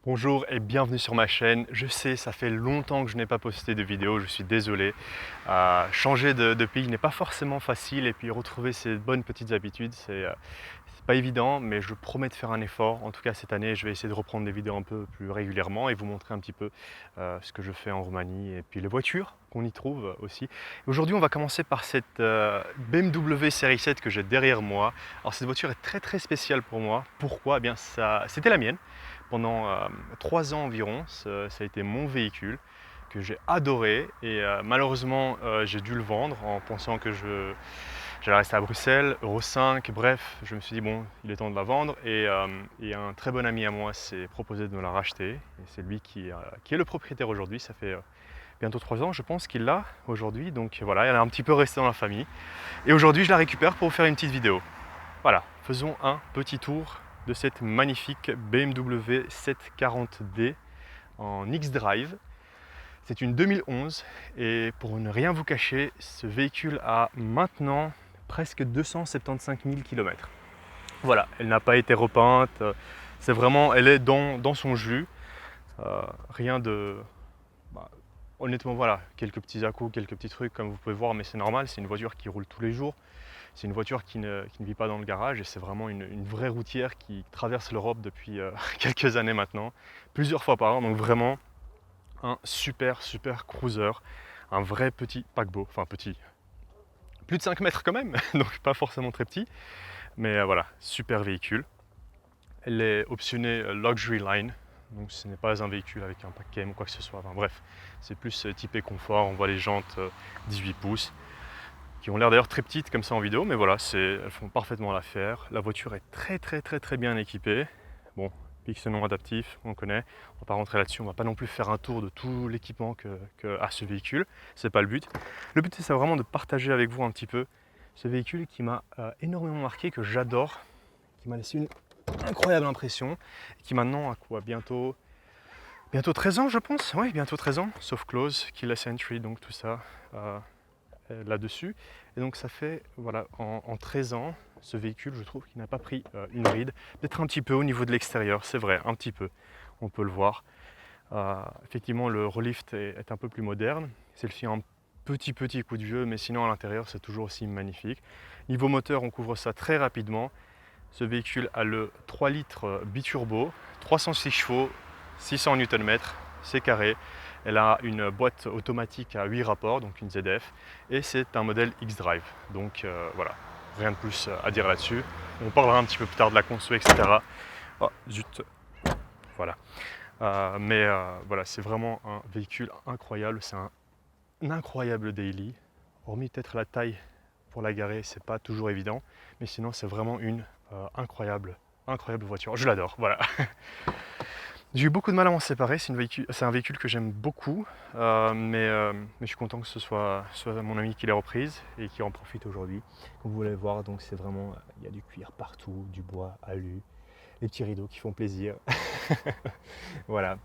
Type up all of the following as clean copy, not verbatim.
Bonjour et bienvenue sur ma chaîne. Je sais, ça fait longtemps que je n'ai pas posté de vidéo, je suis désolé. Changer de pays n'est pas forcément facile et puis retrouver ces bonnes petites habitudes, c'est pas évident, mais je promets de faire un effort. En tout cas cette année, je vais essayer de reprendre des vidéos un peu plus régulièrement et vous montrer un petit peu ce que je fais en Roumanie et puis les voitures qu'on y trouve aussi. Aujourd'hui, on va commencer par cette BMW série 7 que j'ai derrière moi. Alors cette voiture est très spéciale pour moi. Pourquoi? Eh bien, c'était la mienne. Pendant 3 ans environ, ça a été mon véhicule que j'ai adoré et malheureusement j'ai dû le vendre en pensant que j'allais rester à Bruxelles, Euro 5, bref, je me suis dit bon, il est temps de la vendre et un très bon ami à moi s'est proposé de me la racheter et c'est lui qui est le propriétaire aujourd'hui. Ça fait bientôt 3 ans je pense qu'il l'a aujourd'hui, donc voilà, elle est un petit peu restée dans la famille et aujourd'hui je la récupère pour vous faire une petite vidéo. Voilà, faisons un petit tour de cette magnifique BMW 740D en X-Drive. C'est une 2011 et pour ne rien vous cacher, ce véhicule a maintenant presque 275 000 km. Voilà, elle n'a pas été repeinte, c'est vraiment, elle est dans son jus. Rien de... bah, honnêtement voilà, quelques petits à-coups, quelques petits trucs comme vous pouvez voir, mais c'est normal, c'est une voiture qui roule tous les jours. C'est une voiture qui ne vit pas dans le garage et c'est vraiment une vraie routière qui traverse l'Europe depuis quelques années maintenant, plusieurs fois par an, donc vraiment un super cruiser, un vrai petit paquebot, enfin petit, plus de 5 mètres quand même, donc pas forcément très petit, mais voilà, super véhicule. Elle est optionnée Luxury Line, donc ce n'est pas un véhicule avec un paquet ou quoi que ce soit, enfin, bref, c'est plus typé confort, on voit les jantes 18 pouces, qui ont l'air d'ailleurs très petites comme ça en vidéo, mais voilà, elles font parfaitement l'affaire. La voiture est très bien équipée. Bon, Pixenon adaptif, on connaît, on va pas rentrer là-dessus, on va pas non plus faire un tour de tout l'équipement que a ce véhicule, c'est pas le but. Le but c'est vraiment de partager avec vous un petit peu ce véhicule qui m'a énormément marqué, que j'adore, qui m'a laissé une incroyable impression, qui maintenant a quoi, bientôt 13 ans je pense, oui bientôt 13 ans, sauf close, keyless entry, donc tout ça. Là-dessus. Et donc ça fait, voilà, en 13 ans, ce véhicule, je trouve qu'il n'a pas pris une ride. Peut-être un petit peu au niveau de l'extérieur, c'est vrai, un petit peu. On peut le voir. Effectivement, le relift est un peu plus moderne. Celle-ci a un petit coup de vieux, mais sinon à l'intérieur, c'est toujours aussi magnifique. Niveau moteur, on couvre ça très rapidement. Ce véhicule a le 3 litres biturbo, 306 chevaux, 600 Nm, c'est carré. Elle a une boîte automatique à 8 rapports, donc une ZF, et c'est un modèle X-Drive. Donc voilà, rien de plus à dire là-dessus. On parlera un petit peu plus tard de la conso, etc. Oh, zut, voilà. Voilà, c'est vraiment un véhicule incroyable, c'est un incroyable daily. Hormis peut-être la taille pour la garer, c'est pas toujours évident, mais sinon c'est vraiment une incroyable voiture. Je l'adore, voilà. J'ai eu beaucoup de mal à m'en séparer, c'est un véhicule que j'aime beaucoup, mais je suis content que ce soit mon ami qui l'ait reprise et qui en profite aujourd'hui. Comme vous voulez voir, donc c'est vraiment, il y a du cuir partout, du bois alu, les petits rideaux qui font plaisir. Voilà,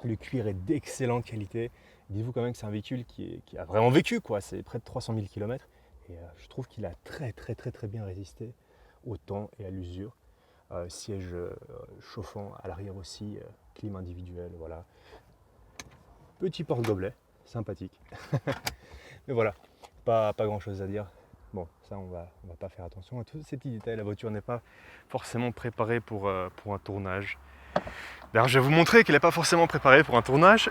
le cuir est d'excellente qualité. Dites-vous quand même que c'est un véhicule qui a vraiment vécu, quoi. C'est près de 300 000 km et je trouve qu'il a très bien résisté au temps et à l'usure. Siège chauffant à l'arrière aussi, clim individuel, voilà. Petit porte-gobelet, sympathique. Mais voilà, pas grand chose à dire. Bon, ça on va pas faire attention à tous ces petits détails. La voiture n'est pas forcément préparée pour un tournage. D'ailleurs, je vais vous montrer qu'elle n'est pas forcément préparée pour un tournage.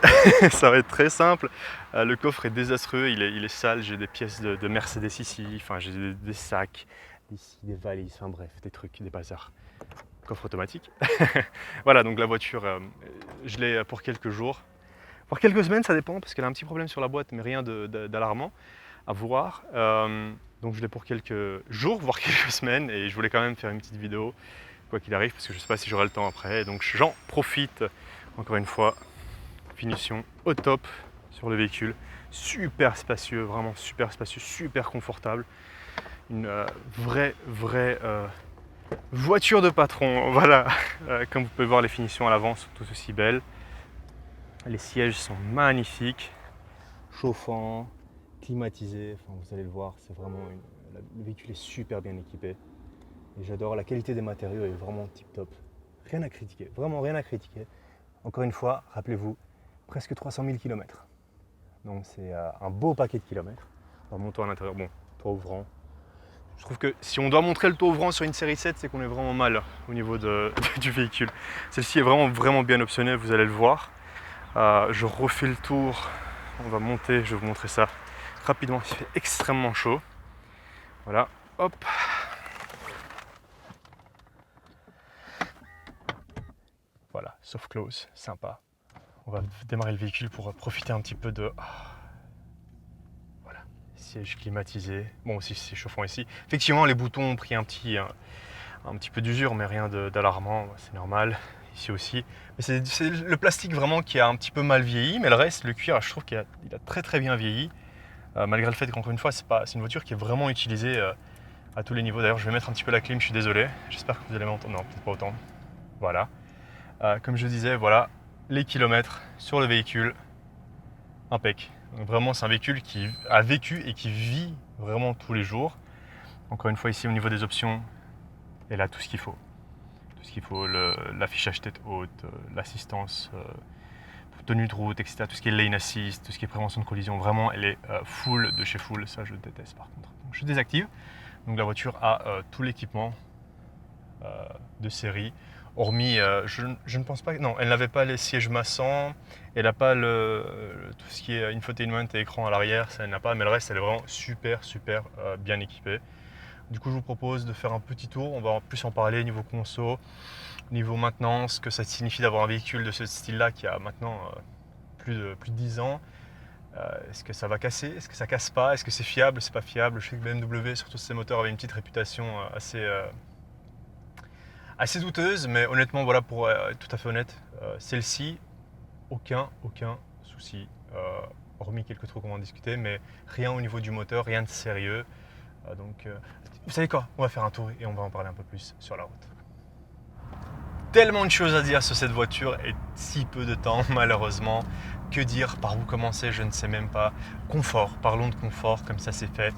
Ça va être très simple. Le coffre est désastreux, il est sale. J'ai des pièces de Mercedes ici, enfin j'ai des sacs ici, des valises, enfin bref, des trucs, des bazars. Coffre automatique. Voilà, donc la voiture, je l'ai pour quelques jours. Pour quelques semaines, ça dépend, parce qu'elle a un petit problème sur la boîte, mais rien d'alarmant à voir. Donc je l'ai pour quelques jours, voire quelques semaines, et je voulais quand même faire une petite vidéo, quoi qu'il arrive, parce que je ne sais pas si j'aurai le temps après. Donc j'en profite, encore une fois, finition au top sur le véhicule. Super spacieux, vraiment super spacieux, super confortable. Une vraie voiture de patron, voilà. Comme vous pouvez voir, les finitions à l'avant sont toutes aussi belles. Les sièges sont magnifiques, chauffants, climatisés. Enfin, vous allez le voir, c'est vraiment le véhicule est super bien équipé. Et j'adore la qualité des matériaux, est vraiment tip top. Rien à critiquer, vraiment rien à critiquer. Encore une fois, rappelez-vous, presque 300 000 km. Donc c'est un beau paquet de kilomètres. Alors, montons à l'intérieur, bon, toit ouvrant. Je trouve que si on doit montrer le toit ouvrant sur une série 7, c'est qu'on est vraiment mal au niveau du véhicule. Celle-ci est vraiment bien optionnelle, vous allez le voir. Je refais le tour, on va monter, je vais vous montrer ça rapidement, il fait extrêmement chaud. Voilà, hop. Voilà, soft close, sympa. On va démarrer le véhicule pour profiter un petit peu de... Voilà, siège climatisé. Bon, aussi c'est chauffant ici. Effectivement, les boutons ont pris un petit peu d'usure, mais rien d'alarmant, c'est normal. Ici aussi. Mais c'est le plastique vraiment qui a un petit peu mal vieilli, mais le reste, le cuir, je trouve qu'il a très bien vieilli. Malgré le fait qu'encore une fois, c'est une voiture qui est vraiment utilisée à tous les niveaux. D'ailleurs, je vais mettre un petit peu la clim, je suis désolé. J'espère que vous allez m'entendre. Non, peut-être pas autant. Voilà. Comme je disais, voilà les kilomètres sur le véhicule. Impec. Donc vraiment, c'est un véhicule qui a vécu et qui vit vraiment tous les jours. Encore une fois, ici, au niveau des options, et là, tout ce qu'il faut. Tout ce qu'il faut, l'affichage tête haute, l'assistance, tenue de route, etc. Tout ce qui est lane assist, tout ce qui est prévention de collision. Vraiment, elle est full de chez full. Ça, je déteste par contre. Donc, je désactive. Donc la voiture a tout l'équipement de série. Hormis, je ne pense pas... Non, elle n'avait pas les sièges massants. Elle n'a pas tout ce qui est infotainment et écran à l'arrière. Ça, elle n'a pas. Mais le reste, elle est vraiment super bien équipée. Du coup, je vous propose de faire un petit tour. On va en plus en parler niveau conso, niveau maintenance, ce que ça signifie d'avoir un véhicule de ce style-là qui a maintenant plus de 10 ans. Est-ce que ça va casser? Est-ce que ça casse pas? Est-ce que c'est fiable? C'est pas fiable? Je sais que BMW, surtout ses moteurs, avait une petite réputation assez douteuse, mais honnêtement, voilà, pour être tout à fait honnête, celle-ci, aucun souci, hormis quelques trucs qu'on va en discuter, mais rien au niveau du moteur, rien de sérieux. Donc, vous savez quoi? On va faire un tour et on va en parler un peu plus sur la route. Tellement de choses à dire sur cette voiture et si peu de temps, malheureusement. Que dire? Par où commencer? Je ne sais même pas. Confort, parlons de confort, comme ça c'est fait.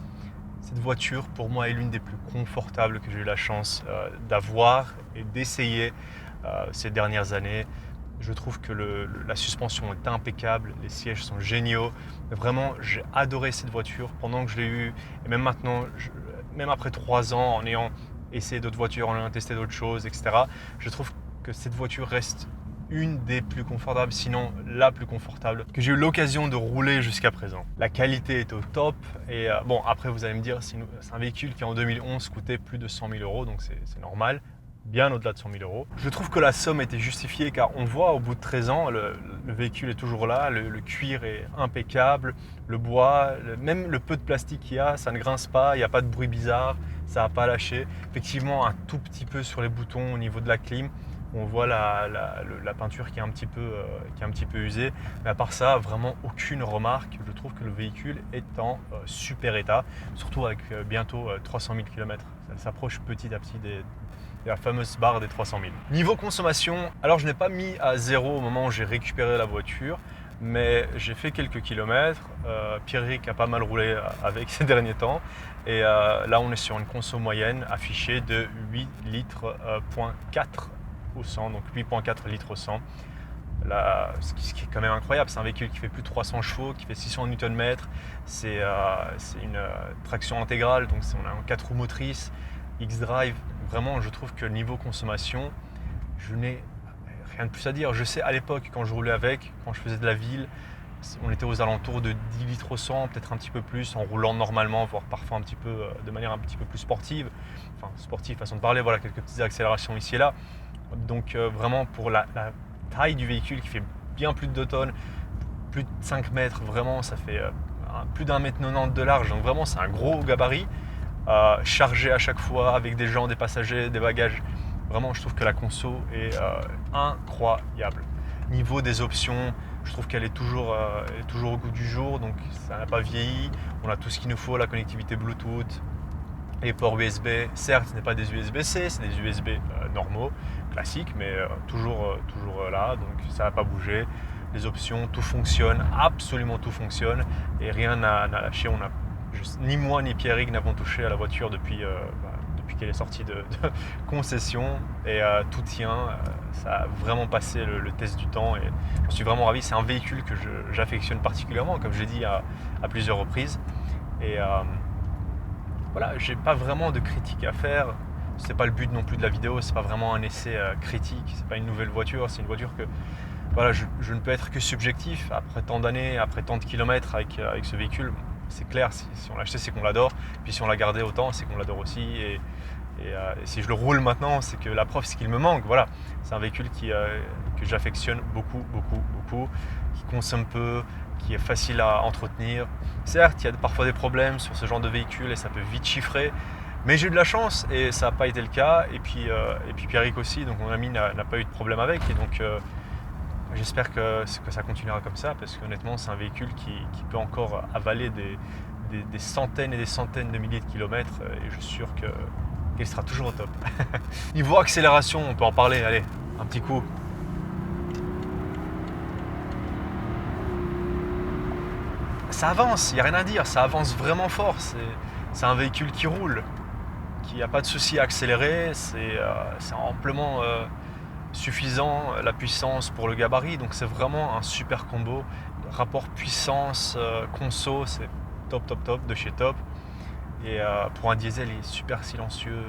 Cette voiture, pour moi, est l'une des plus confortables que j'ai eu la chance d'avoir et d'essayer ces dernières années. Je trouve que la suspension est impeccable, les sièges sont géniaux. Vraiment, j'ai adoré cette voiture pendant que je l'ai eue. Et même maintenant, même après 3 ans, en ayant essayé d'autres voitures, en ayant testé d'autres choses, etc., je trouve que cette voiture reste une des plus confortables, sinon la plus confortable que j'ai eu l'occasion de rouler jusqu'à présent. La qualité est au top et bon, après vous allez me dire, c'est un véhicule qui en 2011 coûtait plus de 100 000 €, donc c'est normal, bien au-delà de 100 000 €. Je trouve que la somme était justifiée car on voit au bout de 13 ans, le véhicule est toujours là, le cuir est impeccable, le bois, même le peu de plastique qu'il y a, ça ne grince pas, il n'y a pas de bruit bizarre, ça n'a pas lâché. Effectivement, un tout petit peu sur les boutons au niveau de la clim, on voit la peinture qui est un petit peu usée, mais à part ça, vraiment aucune remarque. Je trouve que le véhicule est en super état, surtout avec bientôt 300 000 km. Ça s'approche petit à petit de la fameuse barre des 300 000. Niveau consommation, alors je n'ai pas mis à zéro au moment où j'ai récupéré la voiture, mais j'ai fait quelques kilomètres. Pierrick a pas mal roulé avec ces derniers temps. Et là, on est sur une conso moyenne affichée de 8 litres, 4 au 100, donc 8,4 litres au 100. Là, ce qui est quand même incroyable, c'est un véhicule qui fait plus de 300 chevaux, qui fait 600 Nm. C'est une traction intégrale, donc on a un 4 roues motrices, X-Drive. Vraiment, je trouve que niveau consommation, je n'ai rien de plus à dire. Je sais à l'époque, quand je roulais avec, quand je faisais de la ville, on était aux alentours de 10 litres au 100, peut-être un petit peu plus, en roulant normalement, voire parfois un petit peu de manière un petit peu plus sportive. Enfin, sportive, façon de parler, voilà, quelques petites accélérations ici et là. Donc vraiment pour la taille du véhicule qui fait bien plus de 2 tonnes, plus de 5 mètres, vraiment ça fait plus d'1,90 m de large, donc vraiment c'est un gros gabarit, chargé à chaque fois avec des gens, des passagers, des bagages. Vraiment je trouve que la conso est incroyable. Niveau des options, je trouve qu'elle est toujours au goût du jour, donc ça n'a pas vieilli. On a tout ce qu'il nous faut, la connectivité Bluetooth, les ports USB. Certes, ce n'est pas des USB-C, c'est des USB normaux, classiques, mais toujours là, donc ça n'a pas bougé. Les options, tout fonctionne, absolument tout fonctionne, et rien n'a lâché. Ni moi ni Pierrick n'avons touché à la voiture depuis qu'elle est sortie de concession et tout tient. Ça a vraiment passé le test du temps et j'en suis vraiment ravi. C'est un véhicule que j'affectionne particulièrement, comme j'ai dit à plusieurs reprises. Et voilà, j'ai pas vraiment de critique à faire. C'est pas le but non plus de la vidéo, c'est pas vraiment un essai critique, c'est pas une nouvelle voiture, c'est une voiture que voilà, je ne peux être que subjectif. Après tant d'années, après tant de kilomètres avec ce véhicule, c'est clair, si on l'a acheté, c'est qu'on l'adore. Puis si on l'a gardé autant, c'est qu'on l'adore aussi. Et si je le roule maintenant, c'est que la preuve, c'est qu'il me manque. Voilà, c'est un véhicule que j'affectionne beaucoup, beaucoup, beaucoup, qui consomme peu, qui est facile à entretenir. Certes, il y a parfois des problèmes sur ce genre de véhicule et ça peut vite chiffrer. Mais j'ai eu de la chance et ça n'a pas été le cas. Et puis Pierrick aussi, donc mon ami n'a pas eu de problème avec. Et donc j'espère que ça continuera comme ça parce qu'honnêtement, c'est un véhicule qui peut encore avaler des centaines et des centaines de milliers de kilomètres et je suis sûr qu'il sera toujours au top. Niveau accélération, on peut en parler, allez, un petit coup. Ça avance, il n'y a rien à dire, ça avance vraiment fort, c'est un véhicule qui roule, qui n'a pas de souci à accélérer, c'est amplement suffisant, la puissance pour le gabarit, donc c'est vraiment un super combo. Rapport puissance, conso, c'est top, top, top, de chez top. Et pour un diesel, il est super silencieux,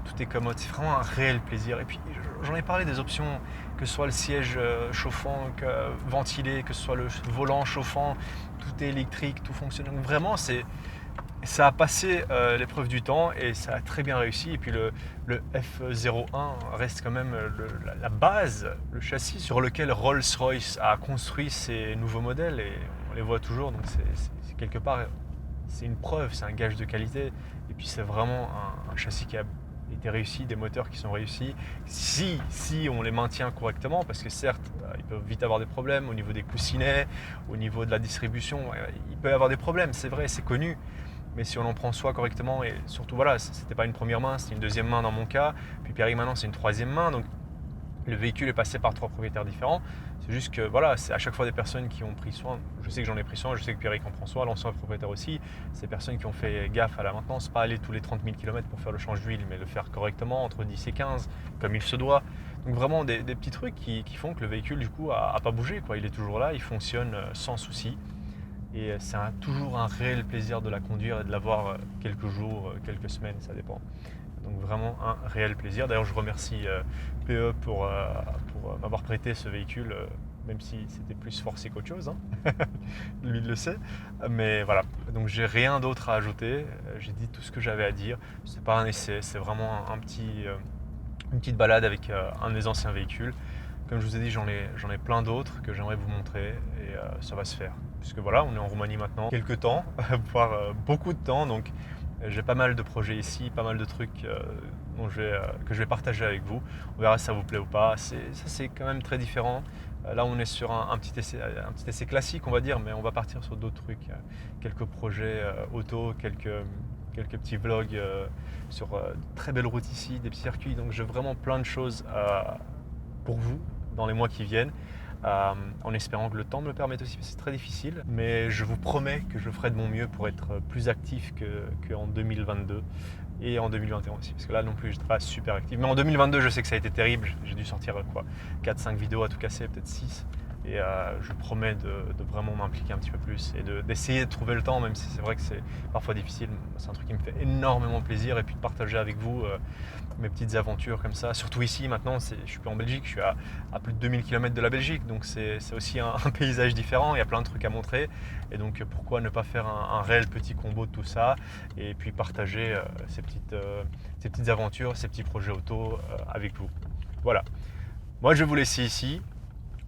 tout est commode, c'est vraiment un réel plaisir. Et puis j'en ai parlé des options, que ce soit le siège chauffant, ventilé, que ce soit le volant chauffant, tout est électrique, tout fonctionne. Donc vraiment, ça a passé l'épreuve du temps et ça a très bien réussi. Et puis le F01 reste quand même la base, le châssis sur lequel Rolls-Royce a construit ses nouveaux modèles et on les voit toujours. Donc c'est quelque part, c'est une preuve, c'est un gage de qualité. Et puis c'est vraiment un châssis qui a été réussi, des moteurs qui sont réussis. Si on les maintient correctement, parce que certes, ils peuvent vite avoir des problèmes au niveau des coussinets, au niveau de la distribution, il peut y avoir des problèmes, c'est vrai, c'est connu. Mais si on en prend soin correctement, et surtout voilà, c'était pas une première main, c'était une deuxième main dans mon cas, puis Pierrick maintenant c'est une troisième main, donc le véhicule est passé par 3 propriétaires différents. C'est juste que voilà, c'est à chaque fois des personnes qui ont pris soin. Je sais que j'en ai pris soin, je sais que Pierrick en prend soin, l'ancien propriétaire aussi. C'est des personnes qui ont fait gaffe à la maintenance, pas aller tous les 30 000 km pour faire le change d'huile, mais le faire correctement entre 10 et 15, comme il se doit. Donc vraiment des petits trucs qui font que le véhicule du coup a pas bougé, quoi. Il est toujours là, il fonctionne sans souci. Et c'est toujours un réel plaisir de la conduire et de l'avoir quelques jours, quelques semaines, ça dépend. Donc vraiment un réel plaisir. D'ailleurs, je remercie PE pour m'avoir prêté ce véhicule, même si c'était plus forcé qu'autre chose. Hein. Lui, il le sait. Mais voilà, donc j'ai rien d'autre à ajouter. J'ai dit tout ce que j'avais à dire. C'est pas un essai, c'est vraiment une petite balade avec un de mes anciens véhicules. Comme je vous ai dit, j'en ai plein d'autres que j'aimerais vous montrer et ça va se faire. Puisque voilà, on est en Roumanie maintenant, quelques temps, voire beaucoup de temps. Donc j'ai pas mal de projets ici, pas mal de trucs que je vais partager avec vous. On verra si ça vous plaît ou pas. Ça c'est quand même très différent. Là on est sur un petit essai classique on va dire, mais on va partir sur d'autres trucs. Quelques projets auto, quelques petits vlogs sur très belles routes ici, des petits circuits. Donc j'ai vraiment plein de choses pour vous dans les mois qui viennent. En espérant que le temps me le permette aussi, c'est très difficile, mais je vous promets que je ferai de mon mieux pour être plus actif qu'en 2022 et en 2021 aussi, parce que là non plus je n'étais pas super actif, mais en 2022 je sais que ça a été terrible, j'ai dû sortir 4-5 vidéos à tout casser, peut-être 6, et je promets de vraiment m'impliquer un petit peu plus et d'essayer de trouver le temps, même si c'est vrai que c'est parfois difficile. C'est un truc qui me fait énormément plaisir, et puis de partager avec vous mes petites aventures comme ça, surtout ici maintenant. Je suis plus en Belgique, je suis à plus de 2000 km de la Belgique, donc c'est aussi un paysage différent, il y a plein de trucs à montrer, et donc pourquoi ne pas faire un réel petit combo de tout ça, et puis partager ces petites aventures, ces petits projets auto avec vous. Voilà, moi je vais vous laisser ici.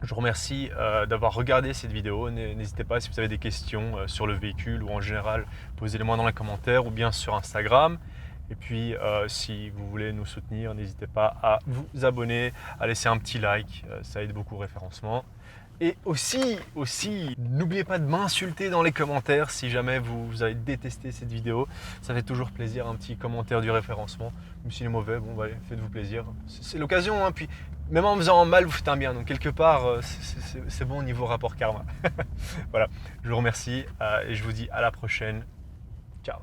Je vous remercie d'avoir regardé cette vidéo. N'hésitez pas, si vous avez des questions sur le véhicule ou en général, posez-les-moi dans les commentaires ou bien sur Instagram. Et puis, si vous voulez nous soutenir, n'hésitez pas à vous abonner, à laisser un petit like, ça aide beaucoup au référencement. Et aussi, n'oubliez pas de m'insulter dans les commentaires si jamais vous avez détesté cette vidéo. Ça fait toujours plaisir, un petit commentaire du référencement. Même s'il est mauvais, bon, allez, faites-vous plaisir. C'est l'occasion, hein. Puis même en me faisant mal, vous faites un bien. Donc quelque part, c'est bon au niveau rapport karma. Voilà, je vous remercie et je vous dis à la prochaine. Ciao.